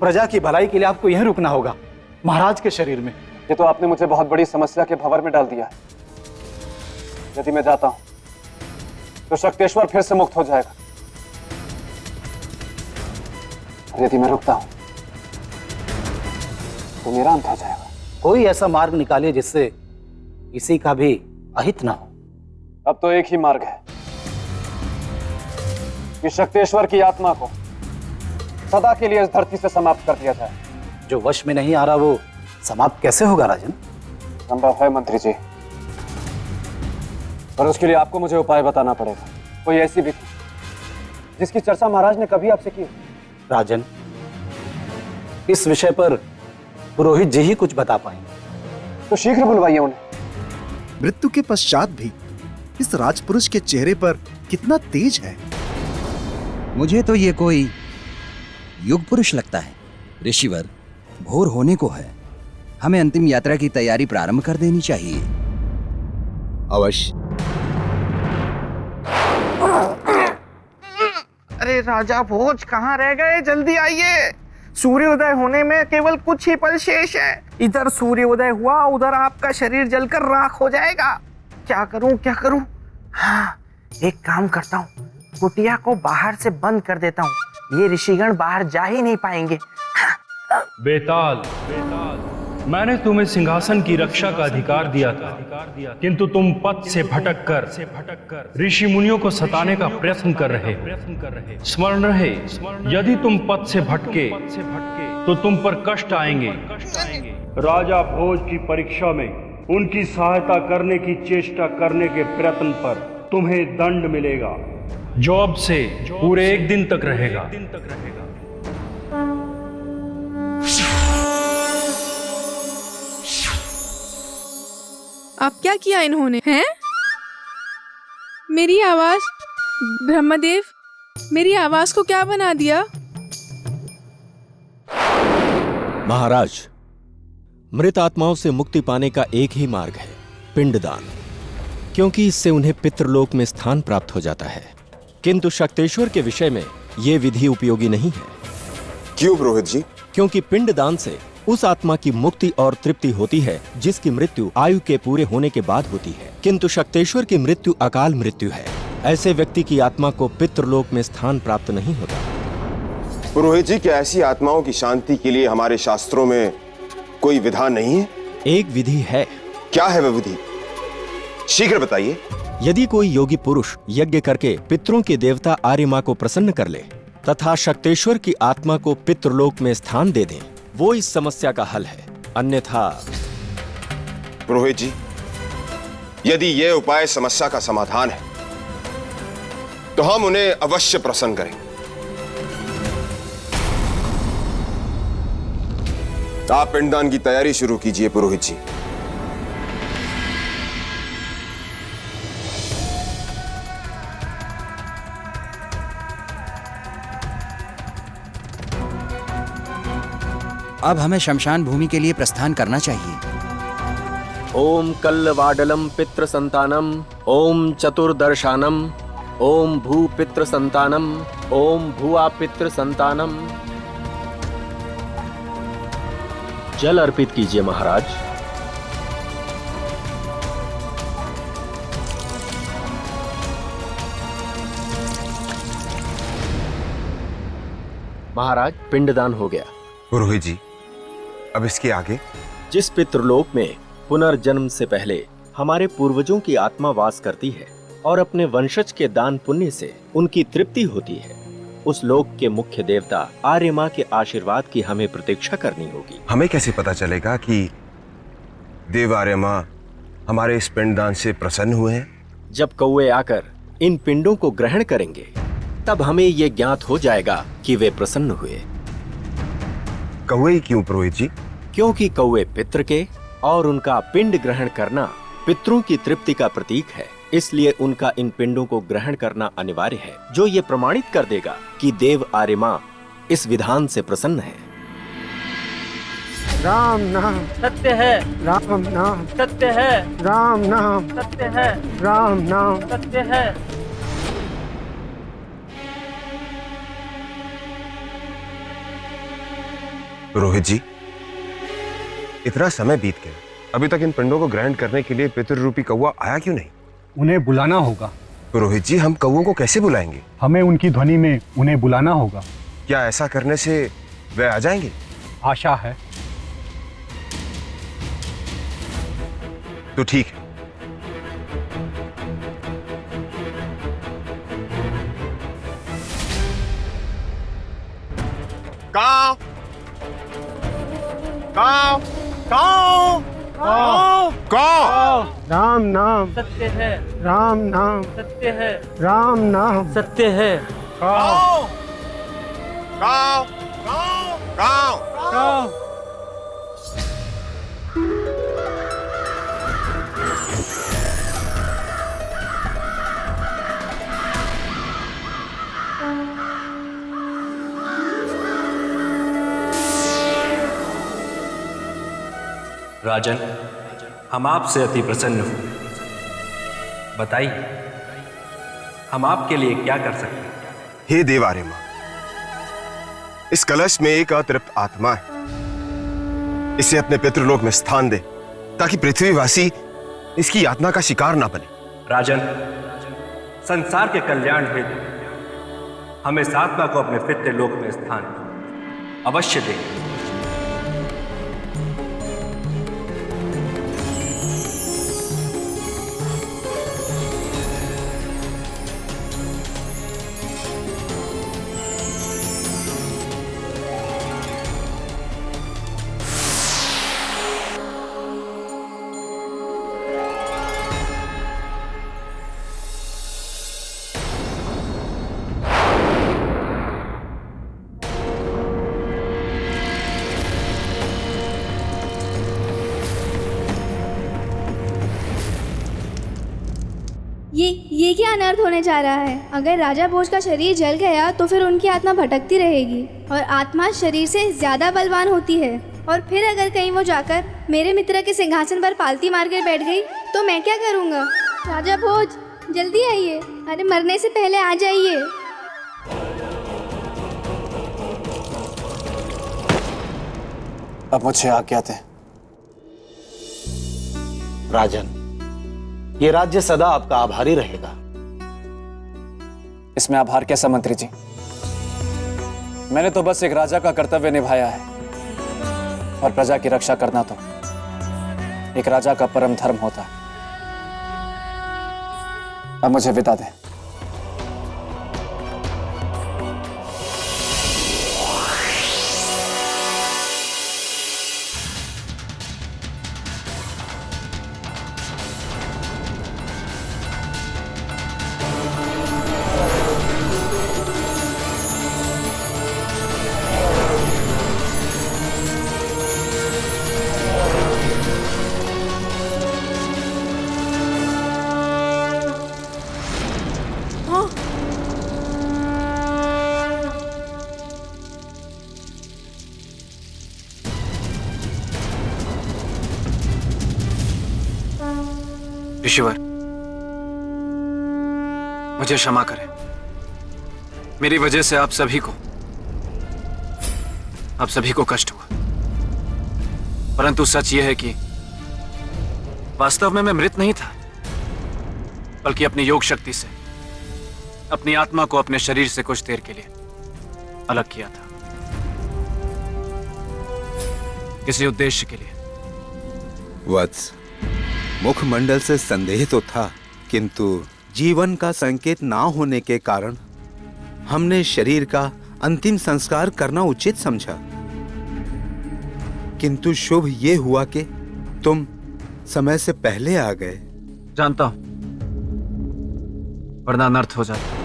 प्रजा की भलाई के लिए आपको यहीं रुकना होगा, महाराज के शरीर में। ये तो आपने मुझे बहुत बड़ी समस्या के भंवर में डाल दिया है। यदि मैं जाता हूं तो शक्तेश्वर फिर से मुक्त हो जाएगा, और यदि मैं रुकता हूं तो मेरा अंत हो जाएगा। कोई ऐसा मार्ग निकालिए जिससे किसी का भी अहित ना हो। अब तो एक ही मार्ग है कि शक्तेश्वर की आत्मा को सदा के लिए इस धरती से समाप्त कर दिया जाए। जो वश में नहीं आ रहा वो समाप्त कैसे होगा राजन? संभव है मंत्री जी, पर उसके लिए आपको मुझे उपाय बताना पड़ेगा। कोई ऐसी विधि जिसकी चर्चा महाराज ने कभी आपसे की। राजन, इस विषय पर पुरोहित जी ही कुछ बता पाएंगे। तो शीघ्र बुलवाइए उन्हें। मृत्यु के पश्चात भी इस राजपुरुष के चेहरे पर कितना तेज है। मुझे तो ये कोई युग पुरुष लगता है। ऋषिवर, भोर होने को है, हमें अंतिम यात्रा की तैयारी प्रारंभ कर देनी चाहिए। अवश्य। अरे राजा भोज, कहाँ रह गए? जल्दी आइए, सूर्योदय होने में केवल कुछ ही पल शेष है। इधर सूर्योदय हुआ, उधर आपका शरीर जलकर राख हो जाएगा। क्या करूं क्या करूं? हाँ, एक काम करता हूँ, कुटिया को बाहर से बंद कर देता हूँ, ये ऋषिगण बाहर जा ही नहीं पाएंगे। बेताल, मैंने तुम्हें सिंहासन की रक्षा का अधिकार दिया था, किंतु तुम पथ से भटककर ऋषि मुनियों को सताने का प्रयत्न कर रहे। स्मरण रहे, यदि तुम पथ से भटके तो तुम पर कष्ट आएंगे। राजा भोज की परीक्षा में उनकी सहायता करने की चेष्टा करने के प्रयत्न पर तुम्हें दंड मिलेगा, जो अब से पूरे एक दिन तक रहेगा। अब क्या किया इन्होंने? हैं? मेरी आवाज, ब्रह्मदेव, मेरी आवाज को क्या बना दिया? महाराज, मृत आत्माओं से मुक्ति पाने का एक ही मार्ग है, पिंडदान, क्योंकि इससे उन्हें पितृलोक में स्थान प्राप्त हो जाता है। किंतु शक्तेश्वर के विषय में यह विधि उपयोगी नहीं है। क्यों पुरोहित जी? क्योंकि पिंडदान से उस आत्मा की मुक्ति और तृप्ति होती है जिसकी मृत्यु आयु के पूरे होने के बाद होती है, किंतु शक्तेश्वर की मृत्यु अकाल मृत्यु है। ऐसे व्यक्ति की आत्मा को पितृलोक में स्थान प्राप्त नहीं होता। पुरोहित जी, क्या ऐसी आत्माओं की शांति के लिए हमारे शास्त्रों में कोई विधान नहीं है? एक विधि है। क्या है वह विधि? शीघ्र बताइए। यदि कोई योगी पुरुष यज्ञ करके पितरों के देवता आर्यमा को प्रसन्न कर ले तथा शक्तेश्वर की आत्मा को पितृलोक में स्थान दे दें, वो इस समस्या का हल है। अन्यथा पुरोहित जी, यदि यह उपाय समस्या का समाधान है तो हम उन्हें अवश्य प्रसन्न करेंगे। आप पिंडदान की तैयारी शुरू कीजिए पुरोहित जी। अब हमें शमशान भूमि के लिए प्रस्थान करना चाहिए। ओम कल्लवाडलम पितृ संतानम, ओम चतुर्दर्शानम, ओम भू पितृ संतानम, ओम भुआ पितृ संतानम। जल अर्पित कीजिए महाराज। महाराज, पिंडदान हो गया। पुरोहित जी, अब इसके आगे? जिस पितृलोक में पुनर्जन्म से पहले हमारे पूर्वजों की आत्मा वास करती है और अपने वंशज के दान पुण्य से उनकी तृप्ति होती है, उस लोक के मुख्य देवता आर्यमा के आशीर्वाद की हमें प्रतीक्षा करनी होगी। हमें कैसे पता चलेगा कि देव आर्यमा हमारे इस पिंडदान से प्रसन्न हुए हैं? जब कौवे आकर इन पिंडों को ग्रहण करेंगे, तब हमें ये ज्ञात हो जाएगा कि वे प्रसन्न हुए। कौवे क्यों पुरोहित जी? क्योंकि कौवे पितृ के और उनका पिंड ग्रहण करना पितरों की तृप्ति का प्रतीक है, इसलिए उनका इन पिंडों को ग्रहण करना अनिवार्य है, जो ये प्रमाणित कर देगा कि देव आर्यमा इस विधान से प्रसन्न है। राम नाम सत्य है, राम नाम सत्य है, राम नाम सत्य है, राम नाम सत्य है। रोहित जी, इतना समय बीत गया, अभी तक इन पिंडों को ग्राइंड करने के लिए पितृरूपी कौवा आया क्यों नहीं? उन्हें बुलाना होगा। रोहित जी, हम कौवों को कैसे बुलाएंगे? हमें उनकी ध्वनि में उन्हें बुलाना होगा। क्या ऐसा करने से वे आ जाएंगे? आशा है। तो ठीक है। काव काव काव काव काव। राम नाम सत्य है, राम नाम सत्य है, राम नाम सत्य है। काव काव काव काव। राजन, हम आपसे अति प्रसन्न हुए। बताइए, हम आपके लिए क्या कर सकते हैं? हे देवार्यमा, इस कलश में एक अतृप्त आत्मा है। इसे अपने पितृलोक में स्थान दे ताकि पृथ्वीवासी इसकी यातना का शिकार ना बने। राजन, संसार के कल्याण हेतु हम इस आत्मा को अपने पितृलोक में स्थान अवश्य दें। ये क्या अनर्थ होने जा रहा है? अगर राजा भोज का शरीर जल गया तो फिर उनकी आत्मा भटकती रहेगी और आत्मा शरीर से ज्यादा बलवान होती है। और फिर अगर कहीं वो जाकर मेरे मित्र के सिंहासन पर पालती मार कर बैठ गई तो मैं क्या करूँगा? राजा भोज, जल्दी आइए, अरे मरने से पहले आ जाइए। अब मुझे आज्ञा दें। राजन, ये राज्य सदा आपका आभारी रहेगा। इसमें आभार कैसा मंत्री जी? मैंने तो बस एक राजा का कर्तव्य निभाया है और प्रजा की रक्षा करना तो एक राजा का परम धर्म होता है। अब मुझे विदा दें। ऋषिवर, मुझे क्षमा करें। मेरी वजह से आप सभी को कष्ट हुआ। परंतु सच यह है कि वास्तव में मैं मृत नहीं था, बल्कि अपनी योग शक्ति से अपनी आत्मा को अपने शरीर से कुछ देर के लिए अलग किया था, किसी उद्देश्य के लिए। वत्स, मुखमंडल से संदेह तो था, किंतु जीवन का संकेत ना होने के कारण हमने शरीर का अंतिम संस्कार करना उचित समझा। किंतु शुभ ये हुआ कि तुम समय से पहले आ गए। जानता हूं, वरना अनर्थ हो जाता।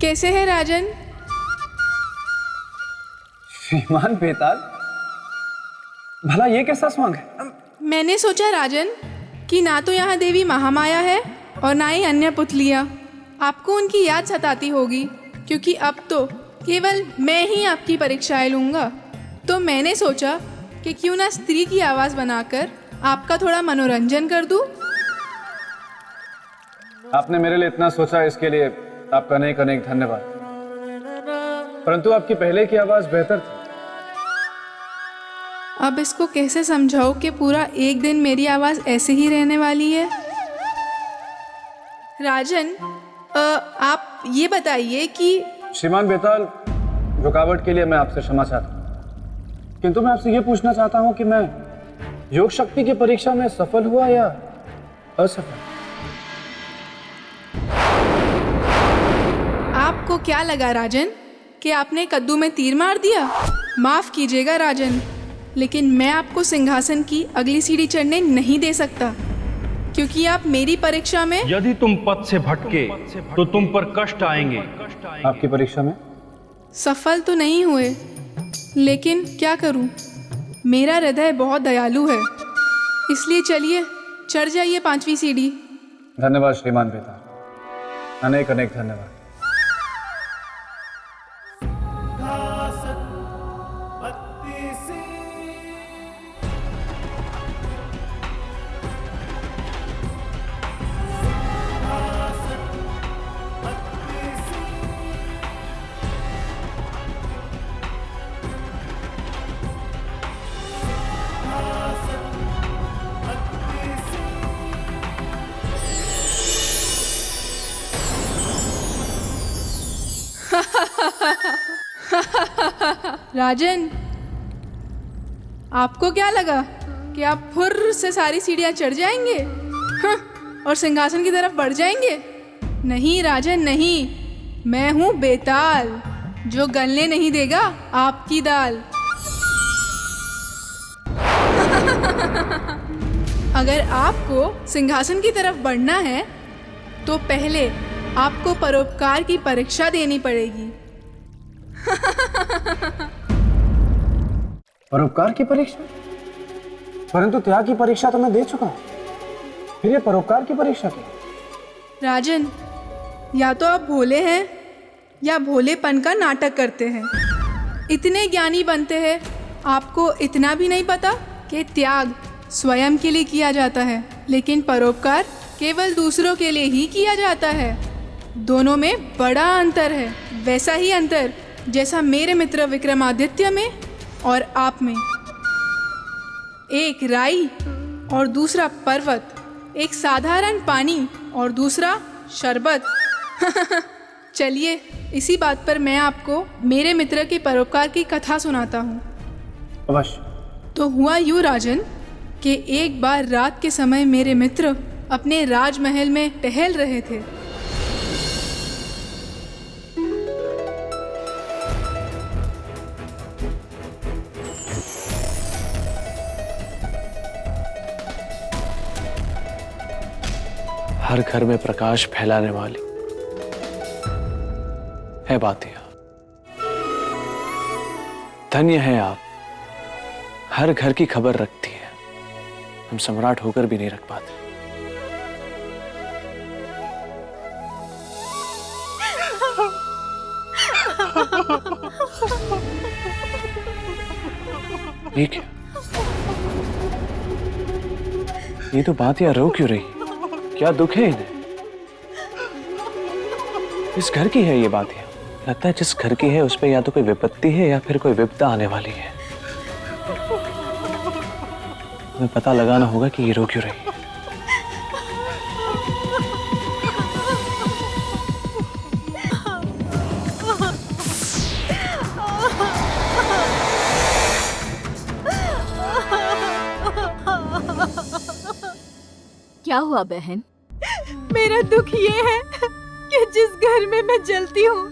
कैसे है राजन? श्रीमान बेताल, भला ये कैसा स्वांग है? मैंने सोचा राजन कि ना तो यहाँ देवी महामाया है और ना ही अन्य पुतलियाँ। आपको उनकी याद सताती होगी क्योंकि अब तो केवल मैं ही आपकी परीक्षाएं लूँगा। तो मैंने सोचा कि क्यों ना स्त्री की आवाज़ बनाकर आपका थोड़ा मनोरंजन कर दूँ। आपने मेरे लिए इतना सोचा, इसके लिए आपका अनेक अनेक धन्यवाद। परंतु आपकी पहले की आवाज़ बेहतर थी। अब इसको कैसे समझाओ कि पूरा एक दिन मेरी आवाज़ ऐसे ही रहने वाली है। राजन, आप ये बताइए कि श्रीमान बेताल, रुकावट के लिए मैं आपसे क्षमा चाहता हूँ, किंतु मैं आपसे ये पूछना चाहता हूँ कि मैं योग शक्ति की परीक्षा में सफल हुआ या असफल? आपको क्या लगा राजन कि आपने कद्दू में तीर मार दिया? माफ कीजिएगा राजन, लेकिन मैं आपको सिंहासन की अगली सीढ़ी चढ़ने नहीं दे सकता, क्योंकि आप मेरी परीक्षा में यदि तुम पथ से भटके तो तुम पर कष्ट आएंगे। आपकी परीक्षा में सफल तो नहीं हुए, लेकिन क्या करूं, मेरा हृदय बहुत दयालु है। इसलिए चलिए चढ़ जाइए 5वीं सीढ़ी। धन्यवाद श्रीमान बेताल, अनेक अनेक धन्यवाद। राजन, आपको क्या लगा कि आप फुर्र से सारी सीढ़ियां चढ़ जाएंगे और सिंहासन की तरफ बढ़ जाएंगे? नहीं राजन नहीं, मैं हूं बेताल, जो गलने नहीं देगा आपकी दाल। अगर आपको सिंहासन की तरफ बढ़ना है तो पहले आपको परोपकार की परीक्षा देनी पड़ेगी। परोपकार की परीक्षा? परंतु त्याग की परीक्षा तो मैं दे चुका हूं, फिर ये परोपकार की परीक्षा क्या? राजन, या तो आप भोले हैं या भोलेपन का नाटक करते हैं। इतने ज्ञानी बनते हैं, आपको इतना भी नहीं पता कि त्याग स्वयं के लिए किया जाता है, लेकिन परोपकार केवल दूसरों के लिए ही किया जाता है। दोनों में बड़ा अंतर है, वैसा ही अंतर जैसा मेरे मित्र विक्रमादित्य में और आप में। एक राई और दूसरा पर्वत, एक साधारण पानी और दूसरा शरबत। चलिए, इसी बात पर मैं आपको मेरे मित्र के परोपकार की कथा सुनाता हूँ। अवश्य। तो हुआ यूँ राजन कि एक बार रात के समय मेरे मित्र अपने राजमहल में टहल रहे थे। हर घर में प्रकाश फैलाने वाली है बातिया। धन्य है आप, हर घर की खबर रखती है, हम सम्राट होकर भी नहीं रख पाते। ठीक है, ये तो बातिया रो क्यों रही? क्या दुख है इन्हें? इस घर की है ये बातिया। लगता है जिस घर की है उस पे या तो कोई विपत्ति है या फिर कोई विपदा आने वाली है। हमें पता लगाना होगा कि ये रो क्यों रही है। क्या हुआ बहन? मेरा दुख ये है कि जिस घर में मैं जलती हूँ,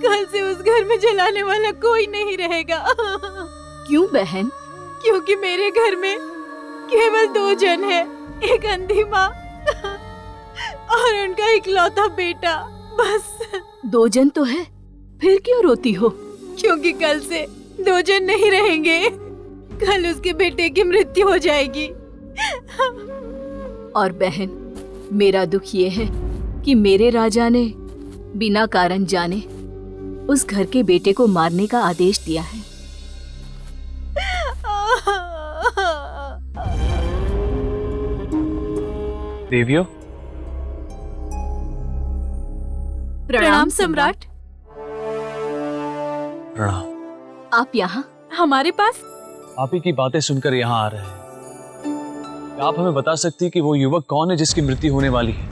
कल से उस घर में जलाने वाला कोई नहीं रहेगा। क्यों बहन? क्योंकि मेरे घर में केवल 2 जन हैं, एक अंधी माँ और उनका इकलौता बेटा, बस। 2 जन तो है, फिर क्यों रोती हो? क्योंकि कल से 2 जन नहीं रहेंगे, कल उसके बेटे की मृत्यु हो जाएगी। और बहन, मेरा दुख ये है कि मेरे राजा ने बिना कारण जाने उस घर के बेटे को मारने का आदेश दिया है। देवियों, प्रणाम सम्राट। प्रणाम। आप यहाँ हमारे पास? आप ही की बातें सुनकर यहाँ आ रहे हैं। क्या आप हमें बता सकती कि वो युवक कौन है जिसकी मृत्यु होने वाली है,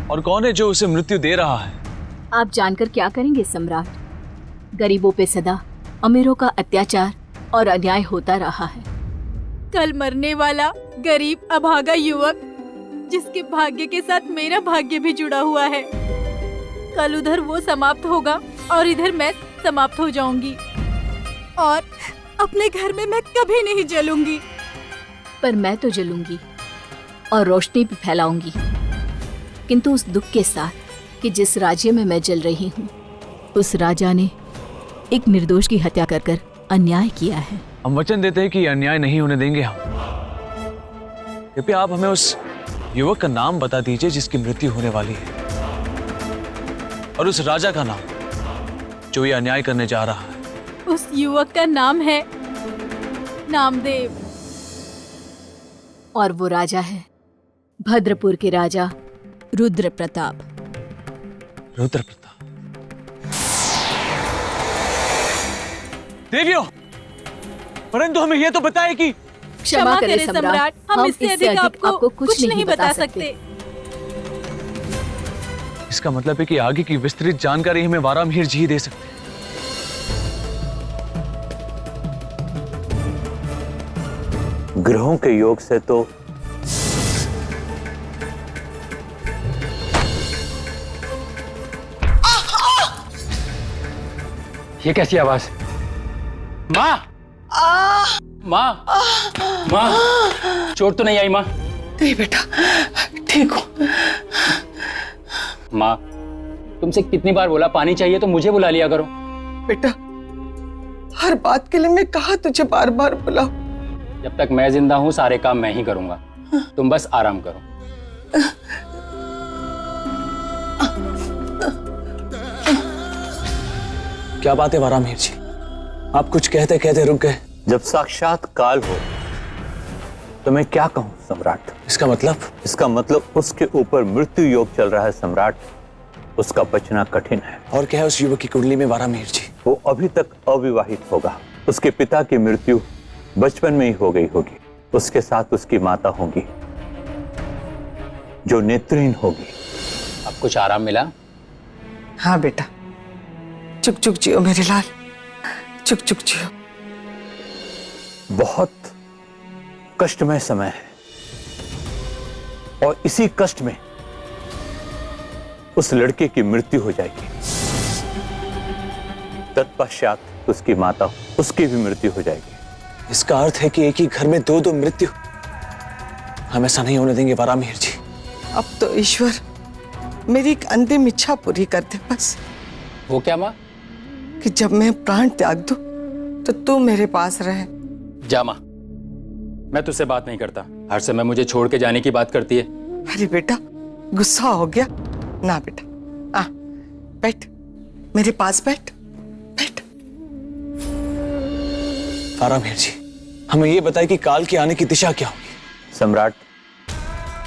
और कौन है जो उसे मृत्यु दे रहा है? आप जानकर क्या करेंगे सम्राट? गरीबों पे सदा अमीरों का अत्याचार और अन्याय होता रहा है। कल मरने वाला गरीब अभागा युवक जिसके भाग्य के साथ मेरा भाग्य भी जुड़ा हुआ है, कल उधर वो समाप्त होगा और इधर मैं समाप्त हो जाऊंगी, और अपने घर में मैं कभी नहीं जलूंगी। पर मैं तो जलूंगी और रोशनी भी फैलाऊंगी, किंतु उस दुख के साथ कि जिस राज्य में मैं जल रही हूँ, उस राजा ने एक निर्दोष की हत्या कर कर अन्याय किया है। हम वचन देते हैं कि अन्याय नहीं होने देंगे हम। कृपया आप हमें उस युवक का नाम बता दीजिए जिसकी मृत्यु होने वाली है, और उस राजा का नाम जो ये अन्याय करने जा रहा है। उस युवक का नाम है नामदेव, और वो राजा है भद्रपुर के राजा रुद्र प्रताप। रुद्र प्रताप। देवियों, परंतु हमें यह तो बताए कि क्षमा करें सम्राट, हम इससे अधिक आपको कुछ नहीं बता सकते। इसका मतलब है कि आगे की विस्तृत जानकारी हमें वारामिहिर जी ही दे सकते हैं। ग्रहों के योग से तो ये कैसी आवाज? माँ, माँ, माँ, चोट तो नहीं आई माँ? नहीं बेटा, ठीक हो। माँ, तुमसे कितनी बार बोला पानी चाहिए तो मुझे बुला लिया करो। बेटा, हर बात के लिए मैं कहा तुझे बार बार बुलाऊं? जब तक मैं जिंदा हूँ सारे काम मैं ही करूंगा, तुम बस आराम करो। क्या बात है वारामिहिर जी, आप कुछ कहते कहते रुक गए। जब साक्षात काल हो तो मैं क्या कहूं सम्राट? इसका मतलब? इसका मतलब उसके ऊपर मृत्यु योग चल रहा है सम्राट, उसका बचना कठिन है। और क्या है उस युवक की कुंडली में वारामिहिर जी? वो अभी तक अविवाहित होगा। उसके पिता की मृत्यु बचपन में ही हो गई होगी। उसके साथ उसकी माता होगी जो नेत्रहीन होगी। अब कुछ आराम मिला? हाँ बेटा, चुक चुक जियो मेरे लाल, चुक चुक जियो। बहुत कष्टमय समय है, और इसी कष्ट में उस लड़के की मृत्यु हो जाएगी। तत्पश्चात उसकी माता, उसकी भी मृत्यु हो जाएगी। इसका अर्थ है कि एक ही घर में दो दो मृत्यु। हम ऐसा नहीं होने देंगे वारामिहिर जी। अब तो ईश्वर मेरी एक अंतिम इच्छा पूरी कर दे बस। वो क्या माँ? कि जब मैं प्राण त्याग दूं तो तू मेरे पास रहे। जा माँ, मैं तुझसे बात नहीं करता। हर समय मुझे छोड़ के जाने की बात करती है। अरे बेटा, गुस्सा हो गया ना बेटा। आ बैठ, मेरे पास बैठ, बैठ। वारामिहिर जी, हमें ये बताइए कि काल के आने की दिशा क्या होगी? सम्राट,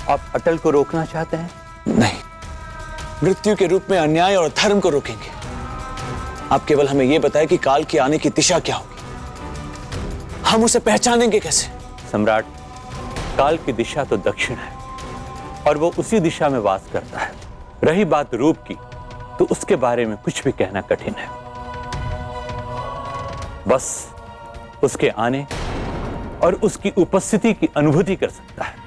आप अटल को रोकना चाहते हैं? नहीं, मृत्यु के रूप में अन्याय और धर्म को रोकेंगे। आप केवल हमें यह बताएं कि काल के आने की दिशा क्या होगी, हम उसे पहचानेंगे कैसे? सम्राट, काल की दिशा तो दक्षिण है और वो उसी दिशा में वास करता है। रही बात रूप की, तो उसके बारे में कुछ भी कहना कठिन है। बस उसके आने और उसकी उपस्थिति की अनुभूति कर सकता है।